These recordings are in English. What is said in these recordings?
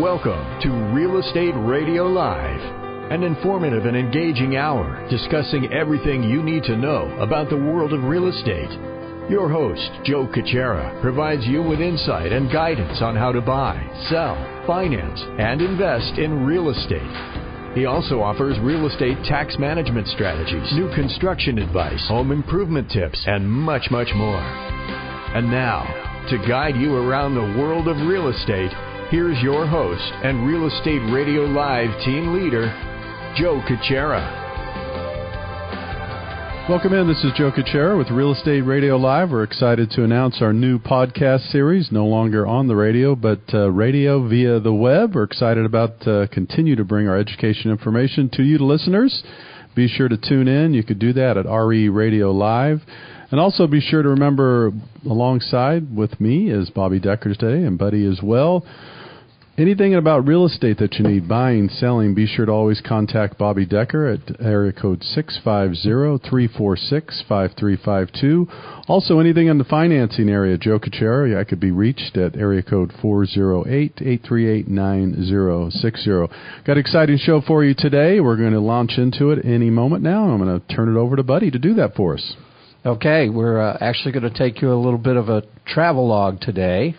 Welcome to Real Estate Radio Live, an informative and engaging hour discussing everything you need to know about the world of real estate. Your host, 𝗘𝗀𝗁𝗘, provides you with insight and guidance on how to buy, sell, finance, and invest in real estate. He also offers real estate tax management strategies, new construction advice, home improvement tips, and much, much more. And now, to guide you around the world of real estate, here's your host and Real Estate Radio Live team leader, 𝗘𝗀𝗁𝗘. Welcome in. This is 𝗘𝗀𝗁𝗘 with Real Estate Radio Live. We're excited to announce our new podcast series, no longer on the radio, but radio via the web. We're excited about continue to bring our education information to you, the listeners. Be sure to tune in. You could do that at RE Radio Live. And also be sure to remember, alongside with me is Bobby Decker today, and Buddy as well. Anything about real estate that you need, buying, selling, be sure to always contact Bobby Decker at area code 650-346-5352. Also, anything in the financing area, 𝗘𝗀𝗁𝗘, I could be reached at area code 408-838-9060. Got an exciting show for you today. We're going to launch into it any moment now. I'm going to turn it over to Buddy to do that for us. Okay, we're actually going to take you a little bit of a travelogue today.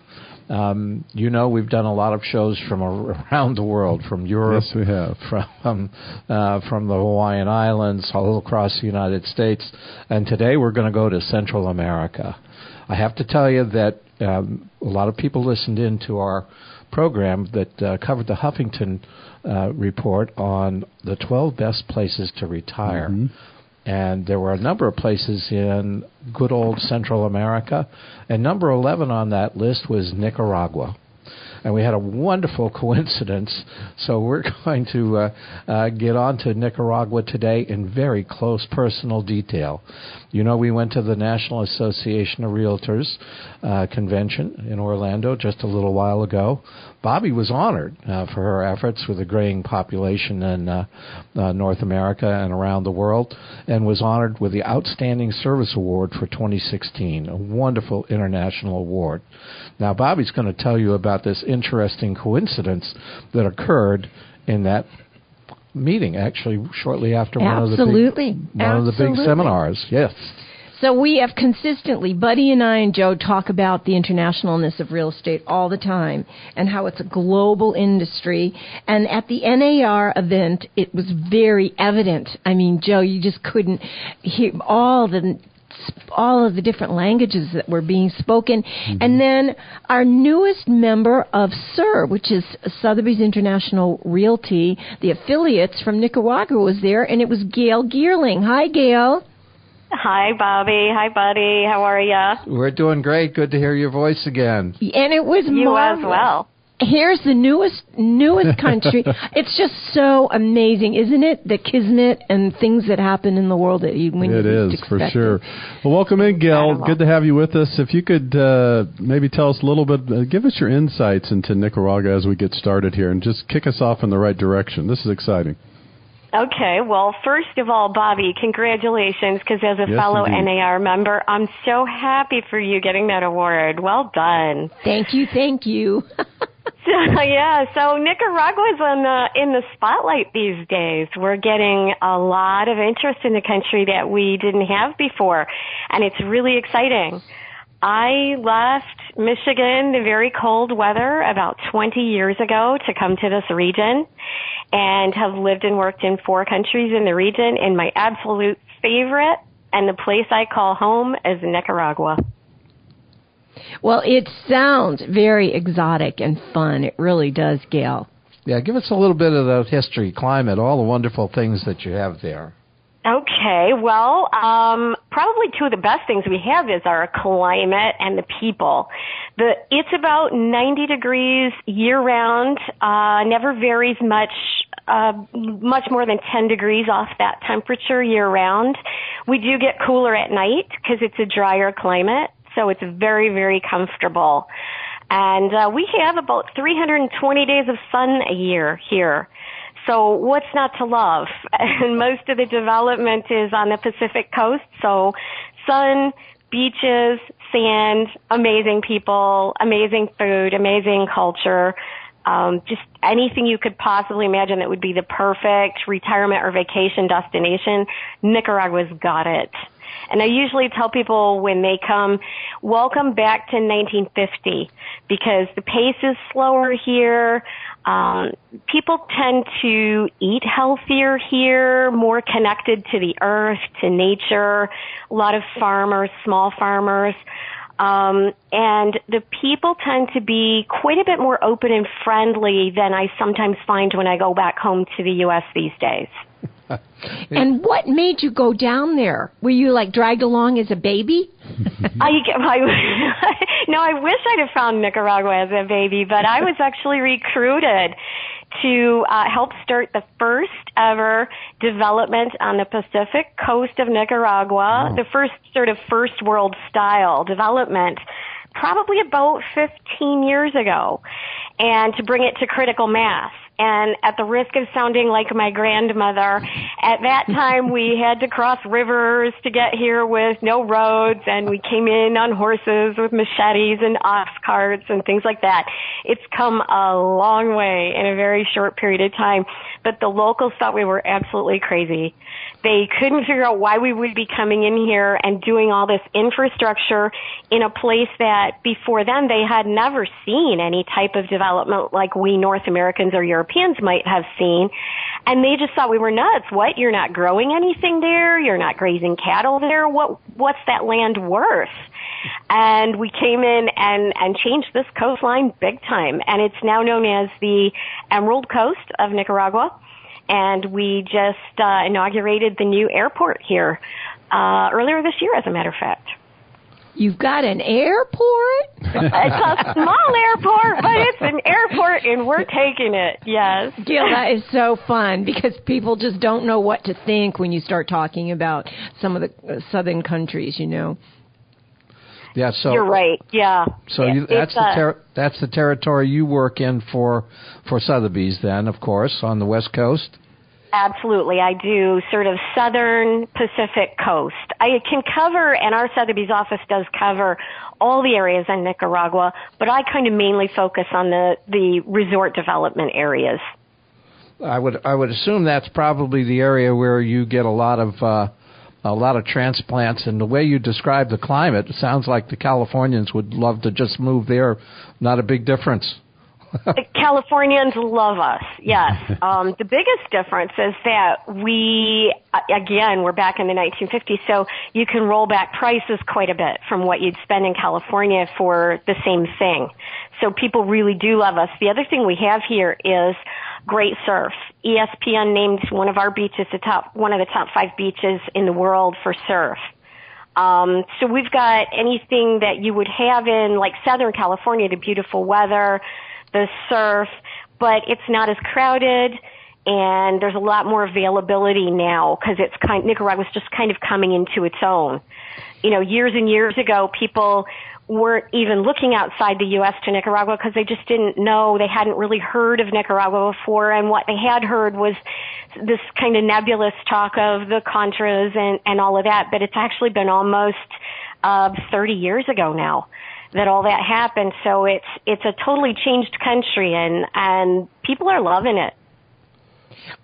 We've done a lot of shows from around the world, from Europe. Yes, we have. From the Hawaiian Islands, all across the United States. And today we're going to go to Central America. I have to tell you that a lot of people listened in to our program that covered the Huffington report on the 12 best places to retire. Mm-hmm. And there were a number of places in good old Central America. And number 11 on that list was Nicaragua. And we had a wonderful coincidence. So we're going to get on to Nicaragua today in very close personal detail. You know, we went to the National Association of Realtors convention in Orlando just a little while ago. Bobby was honored for her efforts with the graying population in North America and around the world, and was honored with the Outstanding Service Award for 2016, a wonderful international award. Now, Bobby's going to tell you about this interesting coincidence that occurred in that meeting, actually, shortly after one of the big seminars. Yes. So we have consistently, Buddy and I and Joe talk about the internationalness of real estate all the time and how it's a global industry. And at the NAR event, it was very evident. I mean, Joe, you just couldn't hear all of the different languages that were being spoken. Mm-hmm. And then our newest member of 𝗟𝗓, which is Sotheby's International Realty, the affiliates from Nicaragua, was there, and it was Gail Geerling. Hi, Gail. Hi, Bobby. Hi, Buddy. How are ya? We're doing great. Good to hear your voice again. And it was you marvelous. As well. Here's the newest country. It's just so amazing, isn't it? The kismet and things that happen in the world that you when it you is for sure. Well, welcome in, Gail. Good to have you with us. If you could maybe tell us a little bit, give us your insights into Nicaragua as we get started here, and just kick us off in the right direction. This is exciting. Okay, well, first of all, Bobby, congratulations, because as a fellow indeed. NAR member, I'm so happy for you getting that award. Well done. Thank you. So Nicaragua's in the spotlight these days. We're getting a lot of interest in the country that we didn't have before, and it's really exciting. I left Michigan, the very cold weather, about 20 years ago to come to this region, and have lived and worked in 4 countries in the region, and my absolute favorite and the place I call home is Nicaragua. Well, it sounds very exotic and fun. It really does, Gail. Yeah, give us a little bit of the history, climate, all the wonderful things that you have there. Okay, well, probably 2 of the best things we have is our climate and the people. It's about 90 degrees year-round, never varies much more than 10 degrees off that temperature year-round. We do get cooler at night because it's a drier climate, so it's very, very comfortable. And we have about 320 days of sun a year here. So what's not to love? And most of the development is on the Pacific coast. So sun, beaches, sand, amazing people, amazing food, amazing culture. just anything you could possibly imagine that would be the perfect retirement or vacation destination, Nicaragua's got it. And I usually tell people when they come, welcome back to 1950, because the pace is slower here. People tend to eat healthier here, more connected to the earth, to nature. A lot of farmers, small farmers. And the people tend to be quite a bit more open and friendly than I sometimes find when I go back home to the U.S. these days. And what made you go down there? Were you like dragged along as a baby? No, I wish I'd have found Nicaragua as a baby, but I was actually recruited to help start the first ever development on the Pacific coast of Nicaragua, the first sort of first world style development, probably about 15 years ago, and to bring it to critical mass. And at the risk of sounding like my grandmother, at that time we had to cross rivers to get here with no roads, and we came in on horses with machetes and ox carts and things like that. It's come a long way in a very short period of time, but the locals thought we were absolutely crazy. They couldn't figure out why we would be coming in here and doing all this infrastructure in a place that before then they had never seen any type of development like we North Americans or Europeans might have seen. And they just thought we were nuts. What? You're not growing anything there? You're not grazing cattle there? What's that land worth? And we came in and changed this coastline big time. And it's now known as the Emerald Coast of Nicaragua. And we just inaugurated the new airport here earlier this year, as a matter of fact. You've got an airport? It's a small airport, but it's an airport, and we're taking it, yes. Gail, that is so fun, because people just don't know what to think when you start talking about some of the southern countries, you know. Yeah, so you're right. Yeah. So that's the territory you work in for Sotheby's, then, of course, on the West Coast. Absolutely, I do sort of southern Pacific coast. I can cover, and our Sotheby's office does cover all the areas in Nicaragua, but I kind of mainly focus on the resort development areas. I would assume that's probably the area where you get a lot of transplants, and the way you describe the climate, it sounds like the Californians would love to just move there. Not a big difference. Californians love us, yes. The biggest difference is that we're back in the 1950s, so you can roll back prices quite a bit from what you'd spend in California for the same thing. So people really do love us. The other thing we have here is great surf. ESPN named one of our beaches one of the top 5 beaches in the world for surf. So we've got anything that you would have in like Southern California, the beautiful weather, the surf, but it's not as crowded, and there's a lot more availability now because Nicaragua's just kind of coming into its own. You know, years and years ago, people weren't even looking outside the U.S. to Nicaragua because they just didn't know. They hadn't really heard of Nicaragua before, and what they had heard was this kind of nebulous talk of the Contras and all of that, but it's actually been almost 30 years ago now that all that happened. So it's a totally changed country, and people are loving it.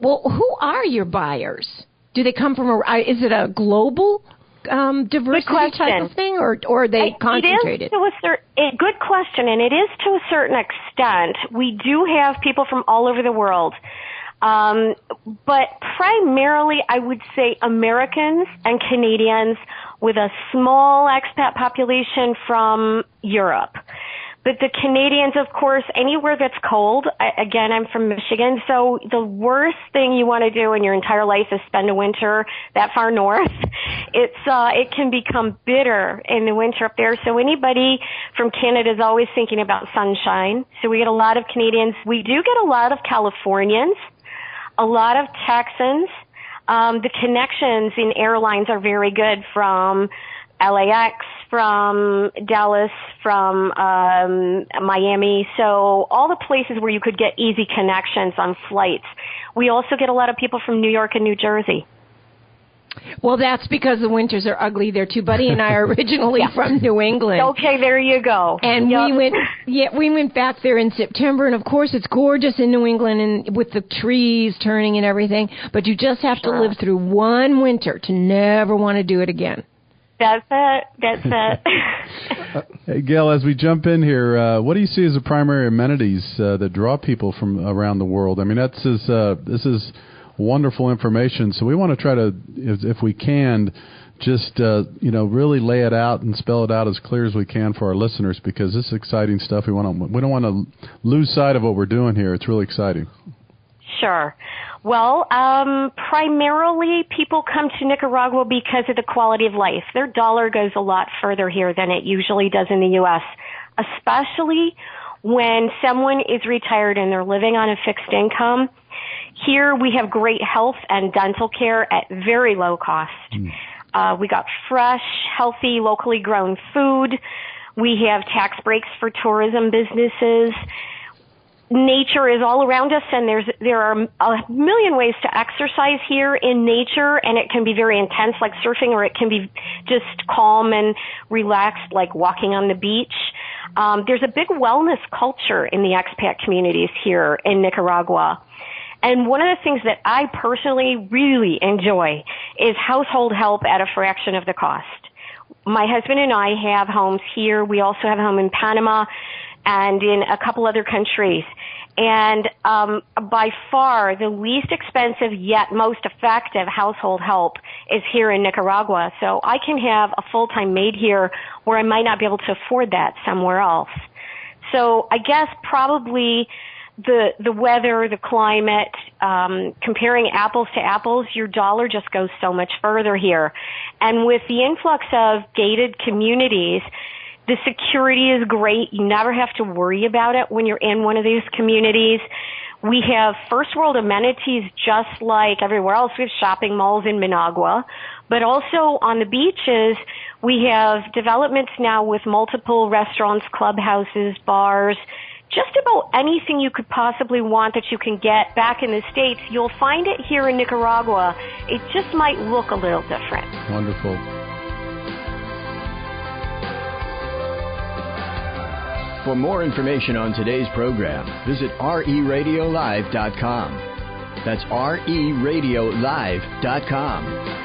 Well, who are your buyers? Do they come from is it a global diversity type of thing, or are they concentrated? It is good question, and it is to a certain extent. We do have people from all over the world. But primarily, I would say Americans and Canadians with a small expat population from Europe. But the Canadians, of course, anywhere that's cold. Again, I'm from Michigan, so the worst thing you want to do in your entire life is spend a winter that far north. It can become bitter in the winter up there. So anybody from Canada is always thinking about sunshine. So we get a lot of Canadians. We do get a lot of Californians, a lot of Texans. The connections in airlines are very good from LAX, from Dallas, from Miami. So all the places where you could get easy connections on flights. We also get a lot of people from New York and New Jersey. Well, that's because the winters are ugly there too. Buddy and I are originally from New England. Okay, there you go. And we went back there in September, and of course it's gorgeous in New England and with the trees turning and everything, but you just have to live through one winter to never want to do it again. That's it. Hey, Gail, as we jump in here, what do you see as the primary amenities that draw people from around the world? I mean, this is wonderful information. So we want to try to, if we can, just really lay it out and spell it out as clear as we can for our listeners, because this is exciting stuff. We don't want to lose sight of what we're doing here. It's really exciting. Sure. Well, primarily people come to Nicaragua because of the quality of life. Their dollar goes a lot further here than it usually does in the U.S., especially when someone is retired and they're living on a fixed income. Here we have great health and dental care at very low cost. We got fresh, healthy, locally grown food. We have tax breaks for tourism businesses. Nature is all around us, and there are a million ways to exercise here in nature, and it can be very intense like surfing, or it can be just calm and relaxed like walking on the beach. There's a big wellness culture in the expat communities here in Nicaragua. And one of the things that I personally really enjoy is household help at a fraction of the cost. My husband and I have homes here. We also have a home in Panama and in a couple other countries. And by far the least expensive yet most effective household help is here in Nicaragua. So I can have a full-time maid here where I might not be able to afford that somewhere else. So I guess probably the weather, the climate, comparing apples to apples, your dollar just goes so much further here. And with the influx of gated communities, the security is great. You never have to worry about it when you're in one of these communities. We have first world amenities just like everywhere else. We have shopping malls in Managua, but also on the beaches, we have developments now with multiple restaurants, clubhouses, bars, just about anything you could possibly want that you can get back in the States. You'll find it here in Nicaragua. It just might look a little different. Wonderful. For more information on today's program, visit RERadiolive.com. That's RERadiolive.com.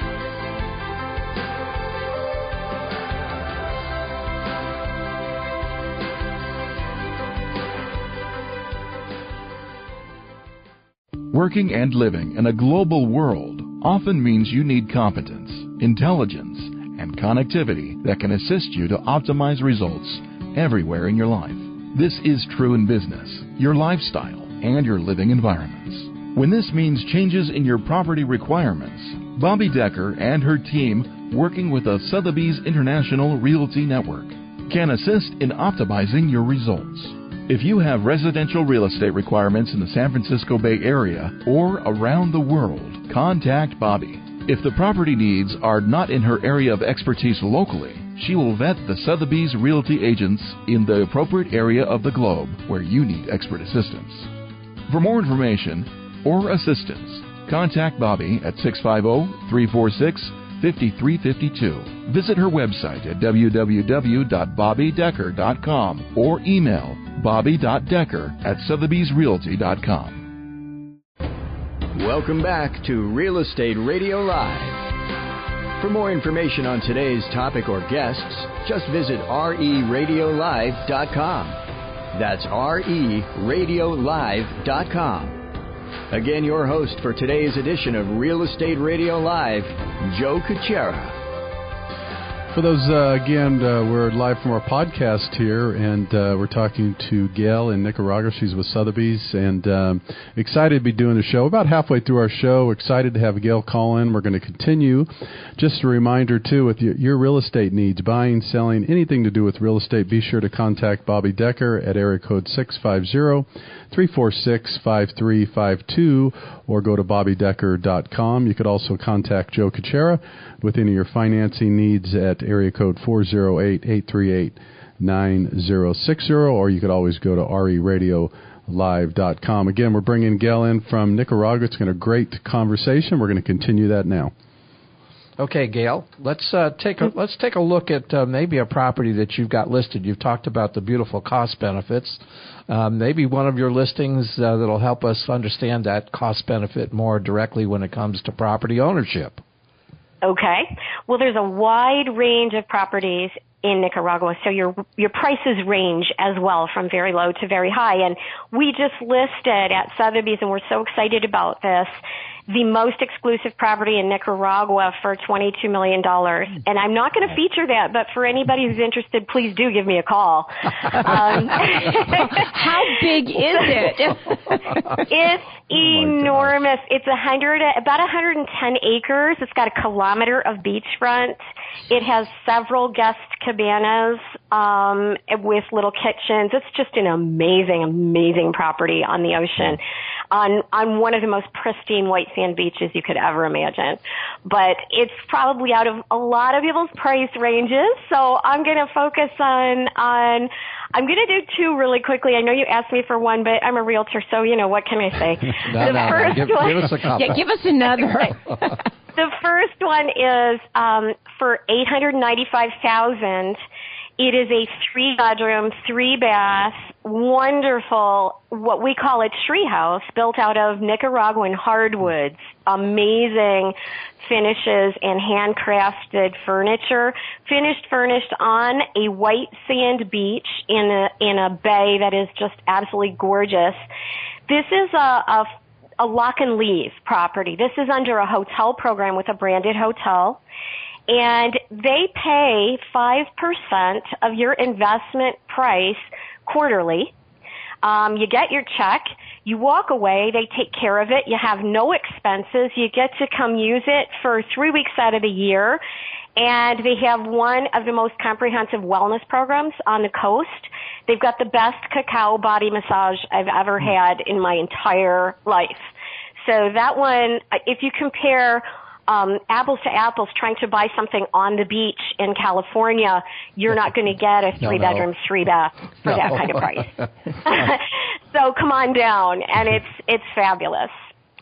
Working and living in a global world often means you need competence, intelligence, and connectivity that can assist you to optimize results everywhere in your life. This is true in business, your lifestyle, and your living environments. When this means changes in your property requirements, Bobby Decker and her team, working with the Sotheby's International Realty Network, can assist in optimizing your results. If you have residential real estate requirements in the San Francisco Bay Area or around the world, contact Bobby. If the property needs are not in her area of expertise locally, she will vet the Sotheby's Realty agents in the appropriate area of the globe where you need expert assistance. For more information or assistance, contact Bobby at 650-346-5352. Visit her website at www.bobbydecker.com or email bobby.decker@sotheby'srealty.com. Welcome back to Real Estate Radio Live. For more information on today's topic or guests, just visit RERadiolive.com. That's RERadiolive.com. Again, your host for today's edition of Real Estate Radio Live, Joe 𝗘𝗀𝗢𝗏. For those, we're live from our podcast here, and we're talking to Gail in Nicaragua. She's with Sotheby's, and excited to be doing the show. About halfway through our show, excited to have Gail call in. We're going to continue. Just a reminder, too, with your real estate needs, buying, selling, anything to do with real estate, be sure to contact Bobby Decker at area code 650-346-5352 or go to bobbydecker.com. You could also contact Joe 𝗘𝗀𝗓 with any of your financing needs at area code 408-838-9060, or you could always go to RERadiolive.com. Again, we're bringing Gail in from Nicaragua. It's been a great conversation. We're going to continue that now. Okay, Gail, let's take a look at maybe a property that you've got listed. You've talked about the beautiful cost benefits. Maybe one of your listings that'll help us understand that cost benefit more directly when it comes to property ownership. Okay. Well, there's a wide range of properties in Nicaragua, so your prices range as well from very low to very high. And we just listed at Sotheby's, and we're so excited about this, the most exclusive property in Nicaragua for $22 million. And I'm not going to feature that, but for anybody who's interested, please do give me a call. How big is it? It's enormous. It's about 110 acres. It's got a kilometer of beachfront. It has several guest cabanas with little kitchens. It's just an amazing, amazing property on the ocean, on one of the most pristine white sand beaches you could ever imagine. But it's probably out of a lot of people's price ranges, so I'm going to focus on I'm going to do two really quickly. I know you asked me for one, but I'm a realtor, so, what can I say? Give us a couple. Yeah, give us another. The first one is for $895,000. It is a 3-bedroom, 3-bath, wonderful, what we call a tree house, built out of Nicaraguan hardwoods, amazing finishes and handcrafted furniture, furnished on a white sand beach in a bay that is just absolutely gorgeous. This is a lock-and-leave property. This is under a hotel program with a branded hotel. And they pay 5% of your investment price quarterly. You get your check. You walk away. They take care of it. You have no expenses. You get to come use it for 3 weeks out of the year. And they have one of the most comprehensive wellness programs on the coast. They've got the best cacao body massage I've ever had in my entire life. So that one, if you compare apples to apples, trying to buy something on the beach in California, you're not going to get a 3-bedroom, 3-bath for that kind of price. So come on down, and it's fabulous.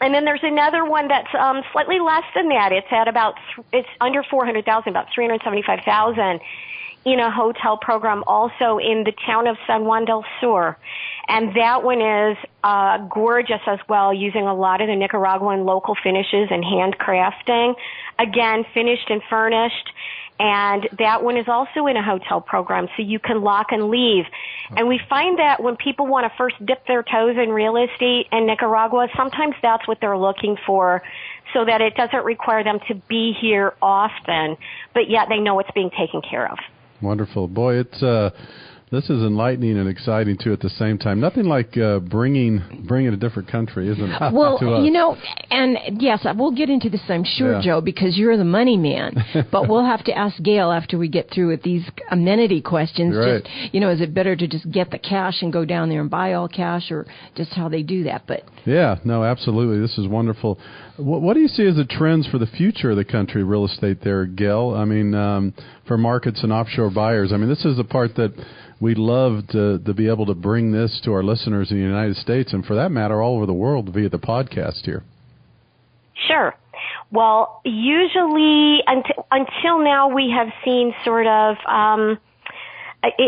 And then there's another one that's slightly less than that. It's under $400,000, about $375,000, in a hotel program also in the town of San Juan del Sur. And that one is gorgeous as well, using a lot of the Nicaraguan local finishes and handcrafting. Again, finished and furnished. And that one is also in a hotel program, so you can lock and leave. And we find that when people want to first dip their toes in real estate in Nicaragua, sometimes that's what they're looking for, so that it doesn't require them to be here often, but yet they know it's being taken care of. Wonderful. Boy, this is enlightening and exciting, too, at the same time. Nothing like bringing a different country, isn't it? Well, and yes, we'll get into this, I'm sure, Joe, because you're the money man. But we'll have to ask Gail after we get through with these amenity questions. Right. Just, is it better to just get the cash and go down there and buy all cash, or just how they do that? But yeah, no, absolutely. This is wonderful. What do you see as the trends for the future of the country real estate there, Gail? I mean, for markets and offshore buyers. I mean, this is the part that we'd love to be able to bring this to our listeners in the United States, and for that matter, all over the world via the podcast here. Sure. Well, usually until now, we have seen sort of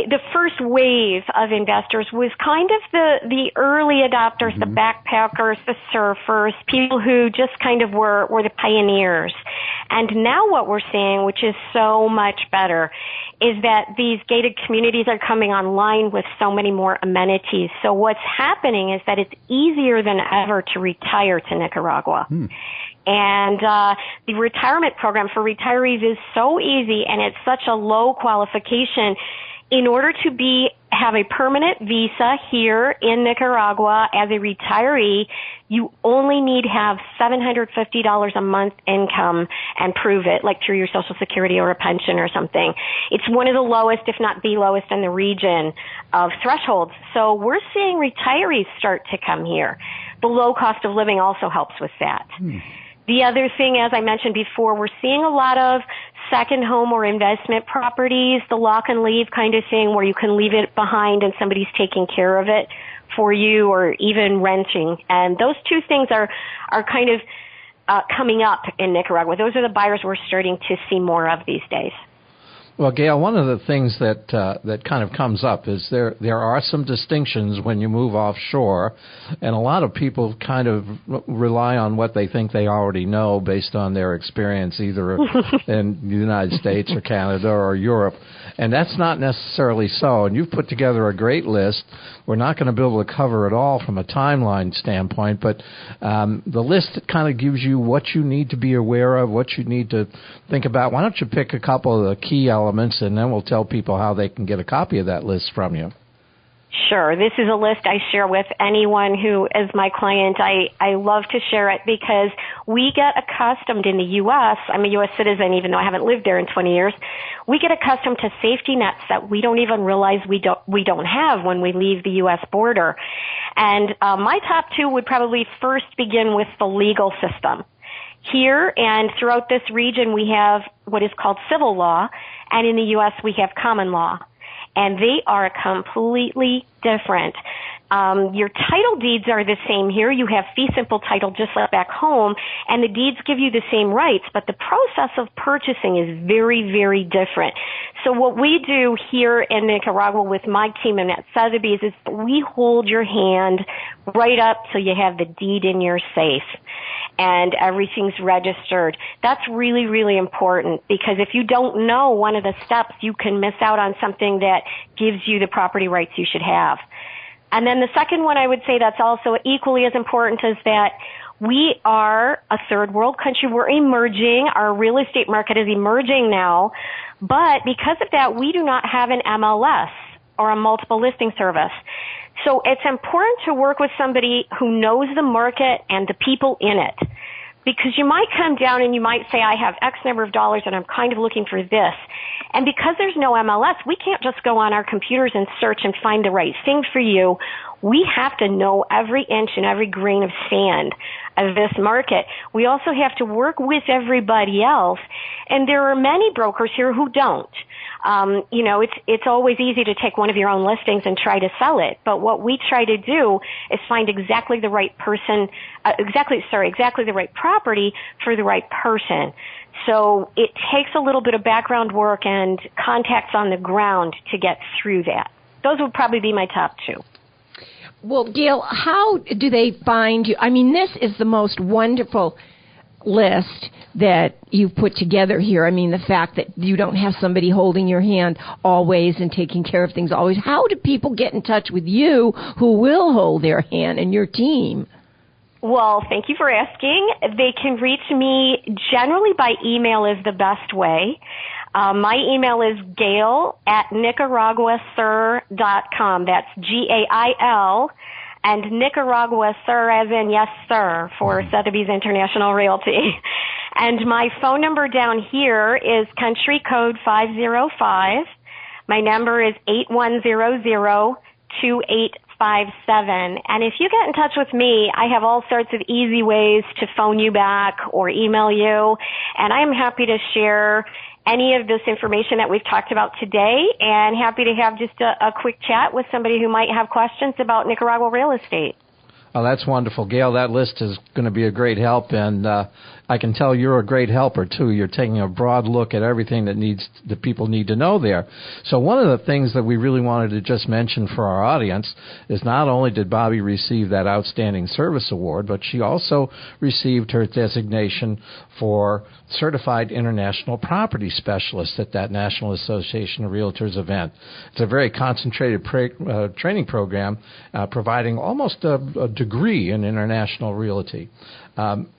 the first wave of investors was kind of the early adopters, the backpackers, the surfers, people who just kind of were the pioneers. And now what we're seeing, which is so much better, is that these gated communities are coming online with so many more amenities. So what's happening is that it's easier than ever to retire to Nicaragua. And the retirement program for retirees is so easy, and it's such a low qualification. In order to have a permanent visa here in Nicaragua as a retiree, you only need to have $750 a month income and prove it, like through your Social Security or a pension or something. It's one of the lowest, if not the lowest in the region of thresholds. So we're seeing retirees start to come here. The low cost of living also helps with that. The other thing, as I mentioned before, we're seeing a lot of second home or investment properties, the lock and leave kind of thing, where you can leave it behind and somebody's taking care of it for you, or even renting. And those two things are kind of coming up in Nicaragua. Those are the buyers we're starting to see more of these days. Well, Gail, one of the things that that kind of comes up is there are some distinctions when you move offshore, and a lot of people kind of rely on what they think they already know based on their experience either in the United States or Canada or Europe, and that's not necessarily so. And you've put together a great list. We're not going to be able to cover it all from a timeline standpoint, but the list kind of gives you what you need to be aware of, what you need to think about. Why don't you pick a couple of the key elements, and then we'll tell people how they can get a copy of that list from you. Sure. This is a list I share with anyone who is my client. I love to share it because we get accustomed in the U.S., I'm a U.S. citizen even though I haven't lived there in 20 years, we get accustomed to safety nets that we don't even realize we don't have when we leave the U.S. border. And my top two would probably first begin with the legal system. Here and throughout this region, we have what is called civil law, and in the U.S. we have common law, and they are completely different. Your title deeds are the same here. You have fee simple title just like back home, and the deeds give you the same rights, but the process of purchasing is very, very different. So what we do here in Nicaragua with my team and at Sotheby's is we hold your hand right up till you have the deed in your safe and everything's registered. That's really, really important because if you don't know one of the steps, you can miss out on something that gives you the property rights you should have. And then the second one I would say that's also equally as important is that we are a third world country. We're emerging. Our real estate market is emerging now. But because of that, we do not have an MLS or a multiple listing service. So it's important to work with somebody who knows the market and the people in it. Because you might come down and you might say, I have X number of dollars and I'm kind of looking for this. And because there's no MLS, we can't just go on our computers and search and find the right thing for you. We have to know every inch and every grain of sand of this market. We also have to work with everybody else. And there are many brokers here who don't. It's always easy to take one of your own listings and try to sell it. But what we try to do is find exactly the right person, exactly the right property for the right person. So it takes a little bit of background work and contacts on the ground to get through that. Those would probably be my top two. Well, Gail, how do they find you? I mean, this is the most wonderful list that you've put together here. I mean, the fact that you don't have somebody holding your hand always and taking care of things always. How do people get in touch with you who will hold their hand and your team? Well, thank you for asking. They can reach me generally by email is the best way. My email is Gail at 𝗥𝗲𝗎𝗧.com. That's Gail. And 𝗥𝗲𝗎𝗧 as in yes, sir, for Sotheby's International Realty. And my phone number down here is country code 505. My number is 8100-2857. And if you get in touch with me, I have all sorts of easy ways to phone you back or email you. And I am happy to share any of this information that we've talked about today, and happy to have just a quick chat with somebody who might have questions about Nicaragua real estate. Oh, that's wonderful. Gail, that list is going to be a great help, and I can tell you're a great helper, too. You're taking a broad look at everything that people need to know there. So one of the things that we really wanted to just mention for our audience is not only did Bobby receive that Outstanding Service Award, but she also received her designation for Certified International Property Specialist at that National Association of Realtors event. It's a very concentrated training program providing almost a degree in international realty.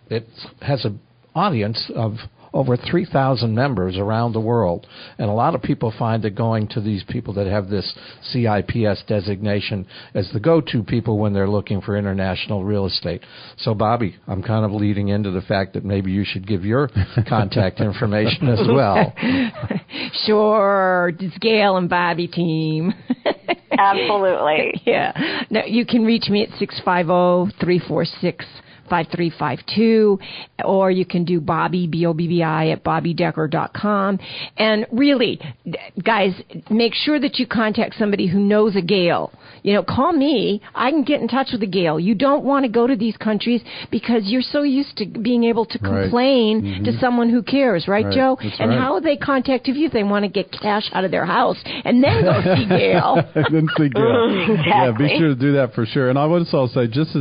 It has an audience of over 3,000 members around the world, and a lot of people find that going to these people that have this CIPS designation as the go-to people when they're looking for international real estate. So, Bobby, I'm kind of leading into the fact that maybe you should give your contact information as well. Sure, it's Gail and Bobby team. Absolutely. Yeah. Now, you can reach me at 650-346 5352, or you can do Bobby, B-O-B-B-I, at bobbydecker.com. And really, guys, make sure that you contact somebody who knows a Gail. Call me. I can get in touch with a Gail. You don't want to go to these countries because you're so used to being able to complain to someone who cares, right, Joe? That's and right. how would they contact you if they want to get cash out of their house and then go see Gail? And then see Gail. Exactly. Yeah, be sure to do that for sure. And I would also say, this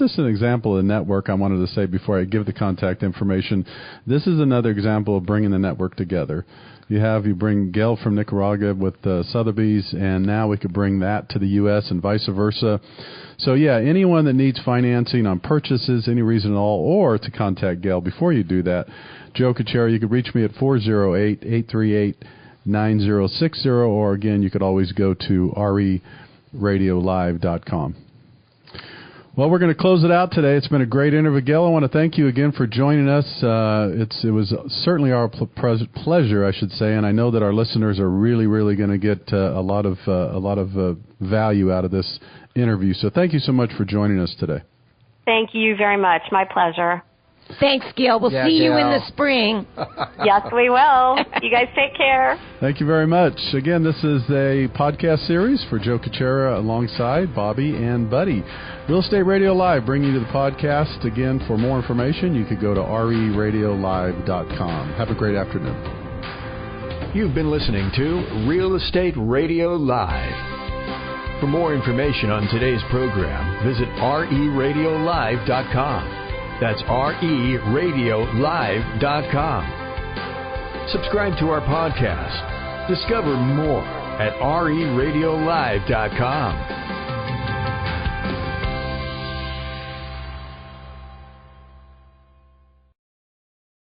is an example of the network I wanted to say before I give the contact information. This is another example of bringing the network together. You bring Gail from Nicaragua with Sotheby's, and now we could bring that to the U.S. and vice versa. So, yeah, anyone that needs financing on purchases, any reason at all, or to contact Gail before you do that, Joe 𝗘𝗀𝗓, you could reach me at 408-838-9060, or, again, you could always go to 𝗟𝗡𝗩𝗘.com. Well, we're going to close it out today. It's been a great interview. Gail, I want to thank you again for joining us. It was certainly our pleasure, I should say, and I know that our listeners are really, really going to get a lot of value out of this interview. So thank you so much for joining us today. Thank you very much. My pleasure. Thanks, Gail. We'll see you in the spring. Yes, we will. You guys take care. Thank you very much. Again, this is a podcast series for Joe 𝗘𝗀𝗓 alongside Bobby and Buddy. Real Estate Radio Live bringing you the podcast. Again, for more information, you could go to 𝗟𝗡𝗩𝗘.com. Have a great afternoon. You've been listening to Real Estate Radio Live. For more information on today's program, visit 𝗟𝗡𝗩𝗘live.com. That's 𝗟ERadioLive.com. Subscribe to our podcast. Discover more at 𝗟ERadioLive.com.